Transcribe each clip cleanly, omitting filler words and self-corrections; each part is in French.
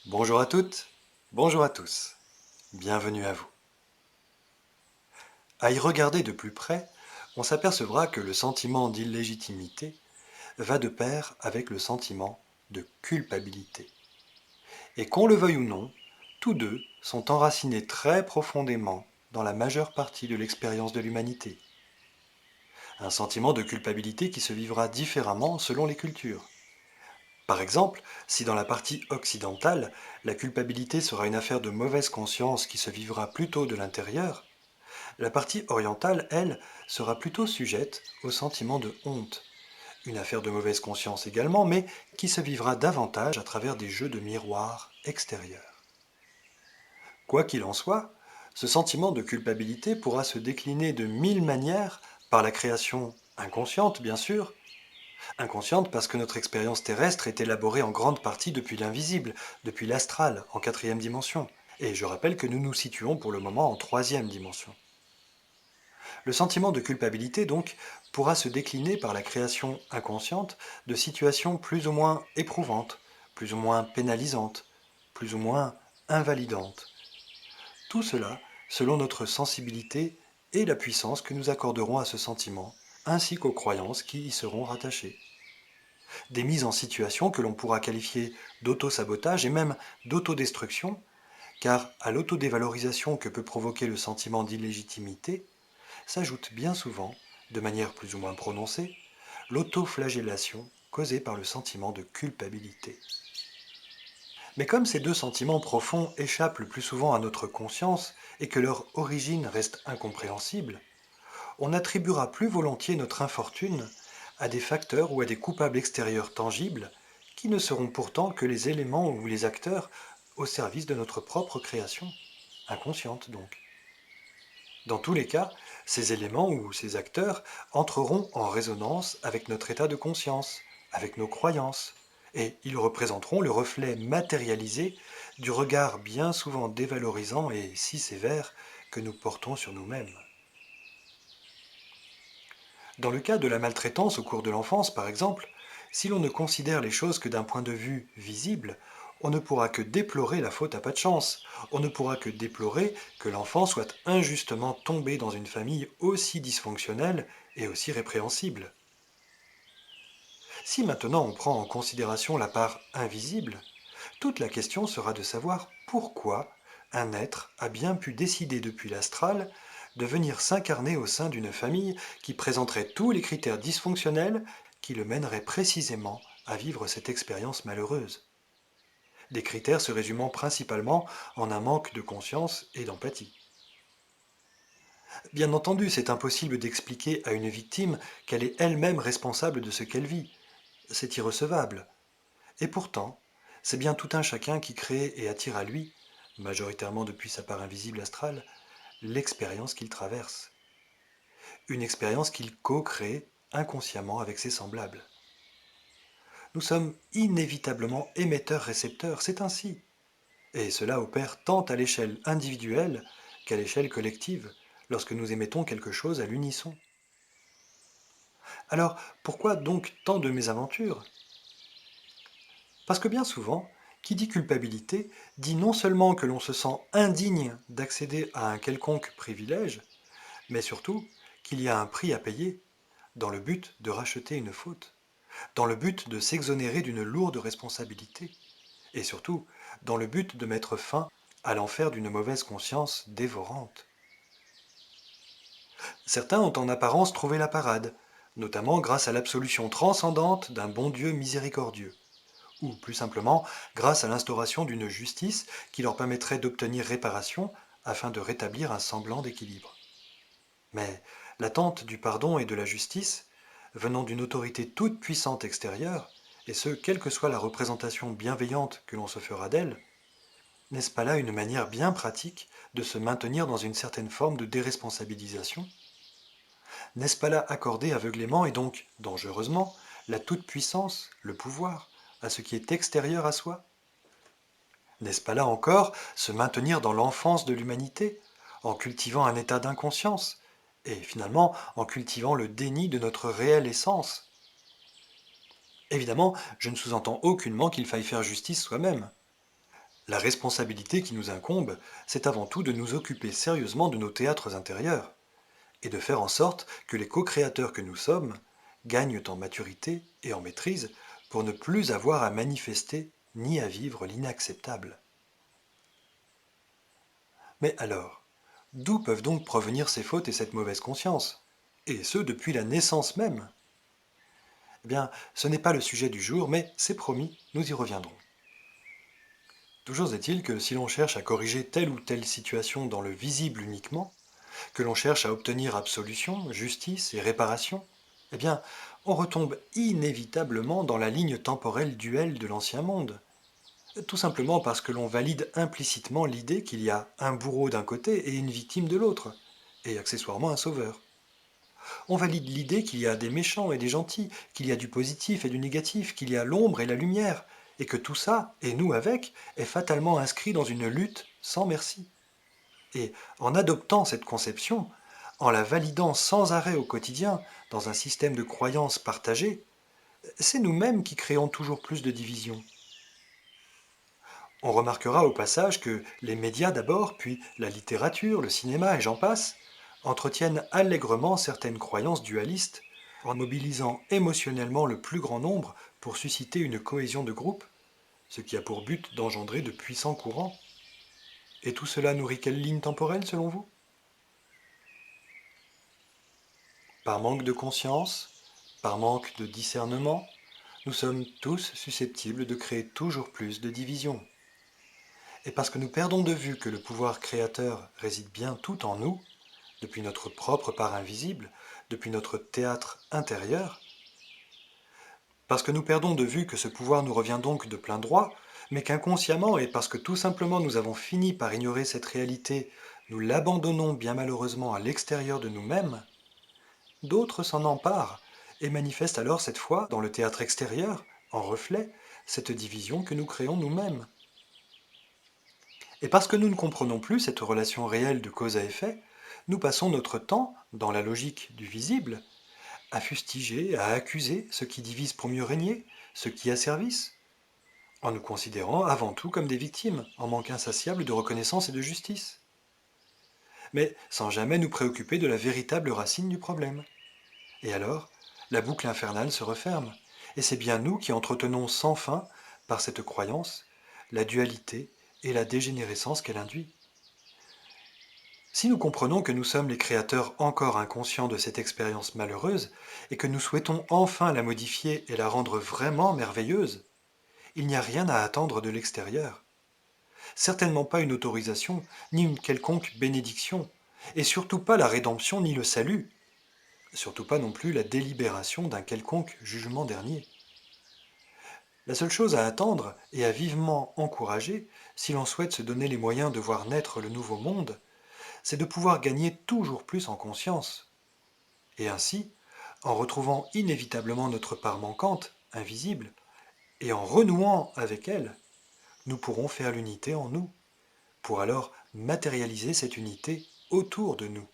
Bonjour à toutes, bonjour à tous, bienvenue à vous. À y regarder de plus près, on s'apercevra que le sentiment d'illégitimité va de pair avec le sentiment de culpabilité. Et qu'on le veuille ou non, tous deux sont enracinés très profondément dans la majeure partie de l'expérience de l'humanité. Un sentiment de culpabilité qui se vivra différemment selon les cultures. Par exemple, si dans la partie occidentale, la culpabilité sera une affaire de mauvaise conscience qui se vivra plutôt de l'intérieur, la partie orientale, elle, sera plutôt sujette au sentiment de honte, une affaire de mauvaise conscience également, mais qui se vivra davantage à travers des jeux de miroirs extérieurs. Quoi qu'il en soit, ce sentiment de culpabilité pourra se décliner de mille manières par la création inconsciente, bien sûr, inconsciente parce que notre expérience terrestre est élaborée en grande partie depuis l'invisible, depuis l'astral, en quatrième dimension. Et je rappelle que nous nous situons pour le moment en troisième dimension. Le sentiment de culpabilité, donc, pourra se décliner par la création inconsciente de situations plus ou moins éprouvantes, plus ou moins pénalisantes, plus ou moins invalidantes. Tout cela selon notre sensibilité et la puissance que nous accorderons à ce sentiment, ainsi qu'aux croyances qui y seront rattachées. Des mises en situation que l'on pourra qualifier d'auto-sabotage et même d'autodestruction, car à l'autodévalorisation que peut provoquer le sentiment d'illégitimité, s'ajoute bien souvent, de manière plus ou moins prononcée, l'autoflagellation causée par le sentiment de culpabilité. Mais comme ces deux sentiments profonds échappent le plus souvent à notre conscience et que leur origine reste incompréhensible, on attribuera plus volontiers notre infortune à des facteurs ou à des coupables extérieurs tangibles qui ne seront pourtant que les éléments ou les acteurs au service de notre propre création, inconsciente donc. Dans tous les cas, ces éléments ou ces acteurs entreront en résonance avec notre état de conscience, avec nos croyances, et ils représenteront le reflet matérialisé du regard bien souvent dévalorisant et si sévère que nous portons sur nous-mêmes. Dans le cas de la maltraitance au cours de l'enfance, par exemple, si l'on ne considère les choses que d'un point de vue visible, on ne pourra que déplorer la faute à pas de chance, on ne pourra que déplorer que l'enfant soit injustement tombé dans une famille aussi dysfonctionnelle et aussi répréhensible. Si maintenant on prend en considération la part invisible, toute la question sera de savoir pourquoi un être a bien pu décider depuis l'astral de venir s'incarner au sein d'une famille qui présenterait tous les critères dysfonctionnels qui le mèneraient précisément à vivre cette expérience malheureuse. Des critères se résumant principalement en un manque de conscience et d'empathie. Bien entendu, c'est impossible d'expliquer à une victime qu'elle est elle-même responsable de ce qu'elle vit. C'est irrecevable. Et pourtant, c'est bien tout un chacun qui crée et attire à lui, majoritairement depuis sa part invisible astrale, l'expérience qu'il traverse. Une expérience qu'il co-crée inconsciemment avec ses semblables. Nous sommes inévitablement émetteurs-récepteurs, c'est ainsi. Et cela opère tant à l'échelle individuelle qu'à l'échelle collective, lorsque nous émettons quelque chose à l'unisson. Alors, pourquoi donc tant de mésaventures? Parce que bien souvent, qui dit culpabilité dit non seulement que l'on se sent indigne d'accéder à un quelconque privilège, mais surtout qu'il y a un prix à payer dans le but de racheter une faute, dans le but de s'exonérer d'une lourde responsabilité, et surtout dans le but de mettre fin à l'enfer d'une mauvaise conscience dévorante. Certains ont en apparence trouvé la parade, notamment grâce à l'absolution transcendante d'un bon Dieu miséricordieux, ou plus simplement grâce à l'instauration d'une justice qui leur permettrait d'obtenir réparation afin de rétablir un semblant d'équilibre. Mais l'attente du pardon et de la justice, venant d'une autorité toute puissante extérieure, et ce, quelle que soit la représentation bienveillante que l'on se fera d'elle, n'est-ce pas là une manière bien pratique de se maintenir dans une certaine forme de déresponsabilisation? N'est-ce pas là accorder aveuglément et donc dangereusement la toute-puissance, le pouvoir, à ce qui est extérieur à soi? N'est-ce pas là encore se maintenir dans l'enfance de l'humanité, en cultivant un état d'inconscience, et finalement en cultivant le déni de notre réelle essence? Évidemment, je ne sous-entends aucunement qu'il faille faire justice soi-même. La responsabilité qui nous incombe, c'est avant tout de nous occuper sérieusement de nos théâtres intérieurs, et de faire en sorte que les co-créateurs que nous sommes gagnent en maturité et en maîtrise pour ne plus avoir à manifester ni à vivre l'inacceptable. Mais alors, d'où peuvent donc provenir ces fautes et cette mauvaise conscience? Et ce, depuis la naissance même? Eh bien, ce n'est pas le sujet du jour, mais c'est promis, nous y reviendrons. Toujours est-il que si l'on cherche à corriger telle ou telle situation dans le visible uniquement, que l'on cherche à obtenir absolution, justice et réparation, eh bien, on retombe inévitablement dans la ligne temporelle duelle de l'ancien monde. Tout simplement parce que l'on valide implicitement l'idée qu'il y a un bourreau d'un côté et une victime de l'autre, et accessoirement un sauveur. On valide l'idée qu'il y a des méchants et des gentils, qu'il y a du positif et du négatif, qu'il y a l'ombre et la lumière, et que tout ça, et nous avec, est fatalement inscrit dans une lutte sans merci. Et en adoptant cette conception, en la validant sans arrêt au quotidien, dans un système de croyances partagées, c'est nous-mêmes qui créons toujours plus de divisions. On remarquera au passage que les médias d'abord, puis la littérature, le cinéma et j'en passe, entretiennent allègrement certaines croyances dualistes en mobilisant émotionnellement le plus grand nombre pour susciter une cohésion de groupe, ce qui a pour but d'engendrer de puissants courants. Et tout cela nourrit quelle ligne temporelle selon vous? Par manque de conscience, par manque de discernement, nous sommes tous susceptibles de créer toujours plus de divisions. Et parce que nous perdons de vue que le pouvoir créateur réside bien tout en nous, depuis notre propre part invisible, depuis notre théâtre intérieur, parce que nous perdons de vue que ce pouvoir nous revient donc de plein droit, mais qu'inconsciemment et parce que tout simplement nous avons fini par ignorer cette réalité, nous l'abandonnons bien malheureusement à l'extérieur de nous-mêmes, d'autres s'en emparent et manifestent alors cette fois, dans le théâtre extérieur, en reflet, cette division que nous créons nous-mêmes. Et parce que nous ne comprenons plus cette relation réelle de cause à effet, nous passons notre temps, dans la logique du visible, à fustiger, à accuser ceux qui divisent pour mieux régner, ceux qui asservissent, en nous considérant avant tout comme des victimes, en manque insatiable de reconnaissance et de justice, mais sans jamais nous préoccuper de la véritable racine du problème. Et alors, la boucle infernale se referme, et c'est bien nous qui entretenons sans fin, par cette croyance, la dualité et la dégénérescence qu'elle induit. Si nous comprenons que nous sommes les créateurs encore inconscients de cette expérience malheureuse, et que nous souhaitons enfin la modifier et la rendre vraiment merveilleuse, il n'y a rien à attendre de l'extérieur. Certainement pas une autorisation, ni une quelconque bénédiction, et surtout pas la rédemption ni le salut, surtout pas non plus la délibération d'un quelconque jugement dernier. La seule chose à attendre et à vivement encourager, si l'on souhaite se donner les moyens de voir naître le nouveau monde, c'est de pouvoir gagner toujours plus en conscience. Et ainsi, en retrouvant inévitablement notre part manquante, invisible, et en renouant avec elle, nous pourrons faire l'unité en nous, pour alors matérialiser cette unité autour de nous.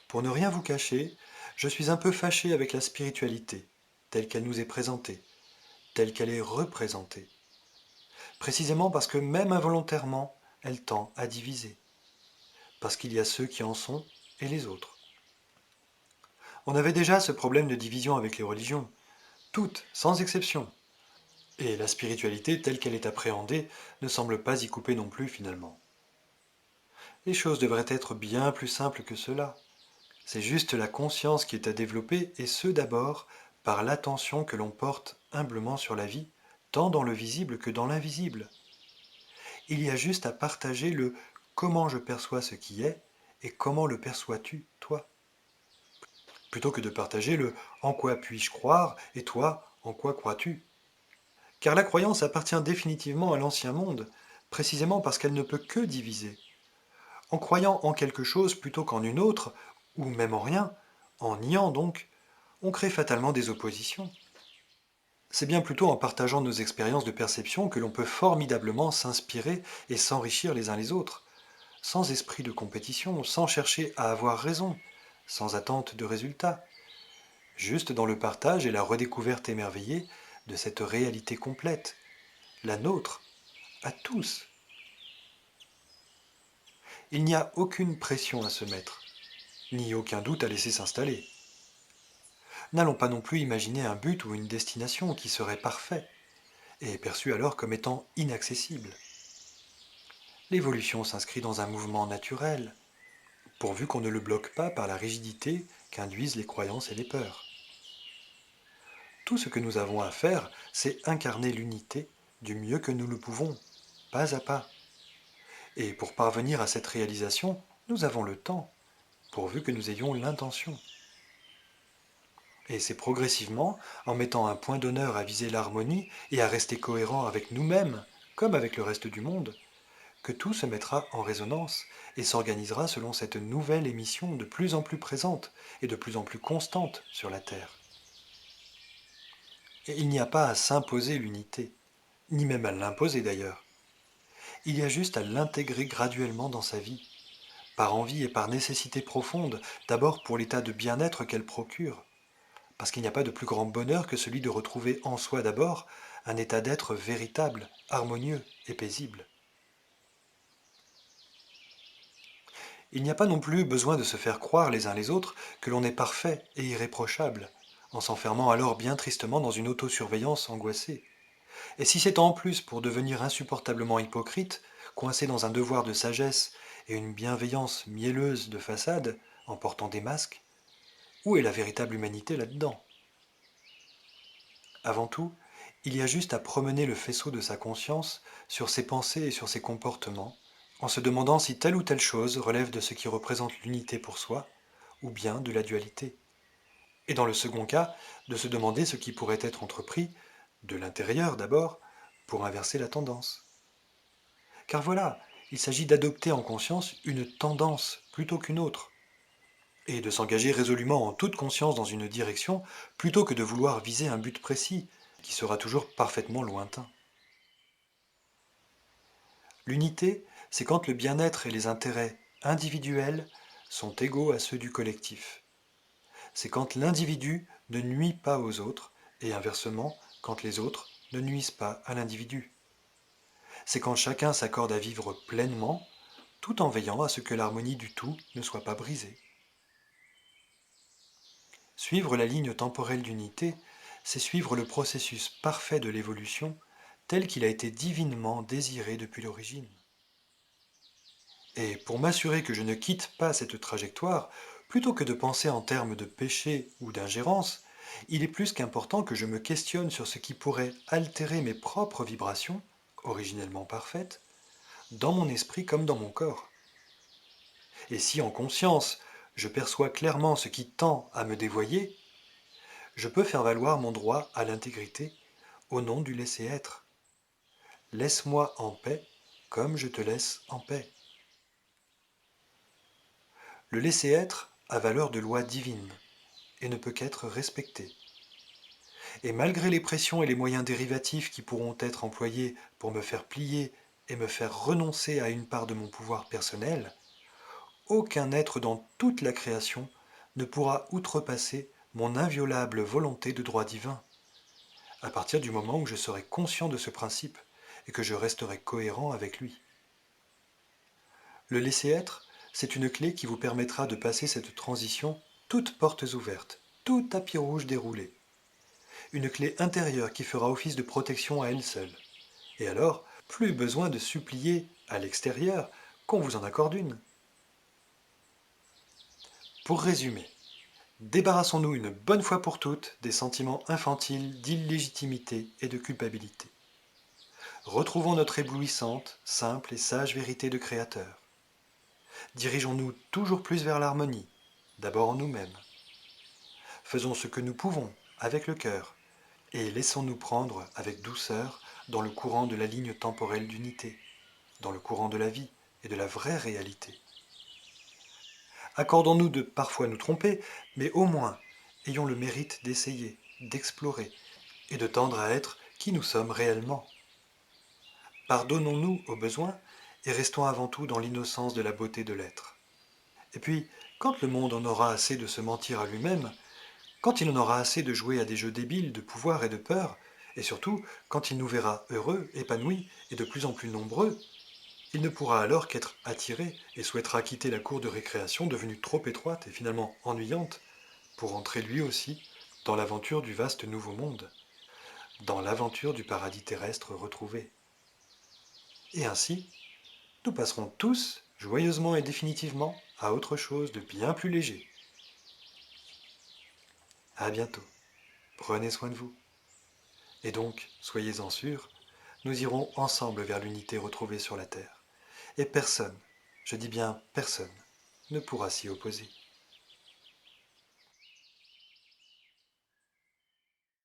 Pour ne rien vous cacher, je suis un peu fâché avec la spiritualité, telle qu'elle nous est présentée, telle qu'elle est représentée. Précisément parce que même involontairement, elle tend à diviser. Parce qu'il y a ceux qui en sont et les autres. On avait déjà ce problème de division avec les religions, toutes, sans exception. Et la spiritualité telle qu'elle est appréhendée ne semble pas y couper non plus finalement. Les choses devraient être bien plus simples que cela. C'est juste la conscience qui est à développer, et ce d'abord par l'attention que l'on porte humblement sur la vie, tant dans le visible que dans l'invisible. Il y a juste à partager le comment je perçois ce qui est et comment le perçois-tu, toi, plutôt que de partager le en quoi puis-je croire et toi, en quoi crois-tu. Car la croyance appartient définitivement à l'ancien monde, précisément parce qu'elle ne peut que diviser. En croyant en quelque chose plutôt qu'en une autre, ou même en rien, en niant donc, on crée fatalement des oppositions. C'est bien plutôt en partageant nos expériences de perception que l'on peut formidablement s'inspirer et s'enrichir les uns les autres, sans esprit de compétition, sans chercher à avoir raison, sans attente de résultat, juste dans le partage et la redécouverte émerveillée de cette réalité complète, la nôtre, à tous. Il n'y a aucune pression à se mettre, ni aucun doute à laisser s'installer. N'allons pas non plus imaginer un but ou une destination qui serait parfait, et perçu alors comme étant inaccessible. L'évolution s'inscrit dans un mouvement naturel, pourvu qu'on ne le bloque pas par la rigidité qu'induisent les croyances et les peurs. Tout ce que nous avons à faire, c'est incarner l'unité du mieux que nous le pouvons, pas à pas. Et pour parvenir à cette réalisation, nous avons le temps, pourvu que nous ayons l'intention. Et c'est progressivement, en mettant un point d'honneur à viser l'harmonie et à rester cohérent avec nous-mêmes, comme avec le reste du monde, que tout se mettra en résonance et s'organisera selon cette nouvelle émission de plus en plus présente et de plus en plus constante sur la Terre. Et il n'y a pas à s'imposer l'unité, ni même à l'imposer d'ailleurs. Il y a juste à l'intégrer graduellement dans sa vie, par envie et par nécessité profonde, d'abord pour l'état de bien-être qu'elle procure, parce qu'il n'y a pas de plus grand bonheur que celui de retrouver en soi d'abord un état d'être véritable, harmonieux et paisible. Il n'y a pas non plus besoin de se faire croire les uns les autres que l'on est parfait et irréprochable, en s'enfermant alors bien tristement dans une autosurveillance angoissée. Et si c'est en plus pour devenir insupportablement hypocrite, coincé dans un devoir de sagesse et une bienveillance mielleuse de façade, en portant des masques, où est la véritable humanité là-dedans? Avant tout, il y a juste à promener le faisceau de sa conscience sur ses pensées et sur ses comportements, en se demandant si telle ou telle chose relève de ce qui représente l'unité pour soi, ou bien de la dualité. Et dans le second cas, de se demander ce qui pourrait être entrepris, de l'intérieur d'abord, pour inverser la tendance. Car voilà, il s'agit d'adopter en conscience une tendance plutôt qu'une autre, et de s'engager résolument en toute conscience dans une direction, plutôt que de vouloir viser un but précis, qui sera toujours parfaitement lointain. L'unité, c'est quand le bien-être et les intérêts individuels sont égaux à ceux du collectif. C'est quand l'individu ne nuit pas aux autres, et inversement, quand les autres ne nuisent pas à l'individu. C'est quand chacun s'accorde à vivre pleinement, tout en veillant à ce que l'harmonie du tout ne soit pas brisée. Suivre la ligne temporelle d'unité, c'est suivre le processus parfait de l'évolution tel qu'il a été divinement désiré depuis l'origine. Et pour m'assurer que je ne quitte pas cette trajectoire, plutôt que de penser en termes de péché ou d'ingérence, il est plus qu'important que je me questionne sur ce qui pourrait altérer mes propres vibrations, originellement parfaites, dans mon esprit comme dans mon corps. Et si en conscience, je perçois clairement ce qui tend à me dévoyer, je peux faire valoir mon droit à l'intégrité au nom du laisser-être. Laisse-moi en paix comme je te laisse en paix. Le laisser-être a valeur de loi divine et ne peut qu'être respecté. Et malgré les pressions et les moyens dérivatifs qui pourront être employés pour me faire plier et me faire renoncer à une part de mon pouvoir personnel, aucun être dans toute la création ne pourra outrepasser mon inviolable volonté de droit divin, à partir du moment où je serai conscient de ce principe et que je resterai cohérent avec lui. Le laisser-être, c'est une clé qui vous permettra de passer cette transition toutes portes ouvertes, tout tapis rouge déroulé. Une clé intérieure qui fera office de protection à elle seule. Et alors, plus besoin de supplier à l'extérieur qu'on vous en accorde une. Pour résumer, débarrassons-nous une bonne fois pour toutes des sentiments infantiles d'illégitimité et de culpabilité. Retrouvons notre éblouissante, simple et sage vérité de Créateur. Dirigeons-nous toujours plus vers l'harmonie, d'abord en nous-mêmes. Faisons ce que nous pouvons avec le cœur et laissons-nous prendre avec douceur dans le courant de la ligne temporelle d'unité, dans le courant de la vie et de la vraie réalité. Accordons-nous de parfois nous tromper, mais au moins ayons le mérite d'essayer, d'explorer et de tendre à être qui nous sommes réellement. Pardonnons-nous au besoin et restons avant tout dans l'innocence de la beauté de l'être. Et puis, quand le monde en aura assez de se mentir à lui-même, quand il en aura assez de jouer à des jeux débiles de pouvoir et de peur, Et surtout, quand il nous verra heureux, épanouis et de plus en plus nombreux, il ne pourra alors qu'être attiré et souhaitera quitter la cour de récréation devenue trop étroite et finalement ennuyante pour entrer lui aussi dans l'aventure du vaste nouveau monde, dans l'aventure du paradis terrestre retrouvé. Et ainsi, nous passerons tous, joyeusement et définitivement, à autre chose de bien plus léger. À bientôt. Prenez soin de vous. Et donc, soyez-en sûrs, nous irons ensemble vers l'unité retrouvée sur la Terre. Et personne, je dis bien personne, ne pourra s'y opposer.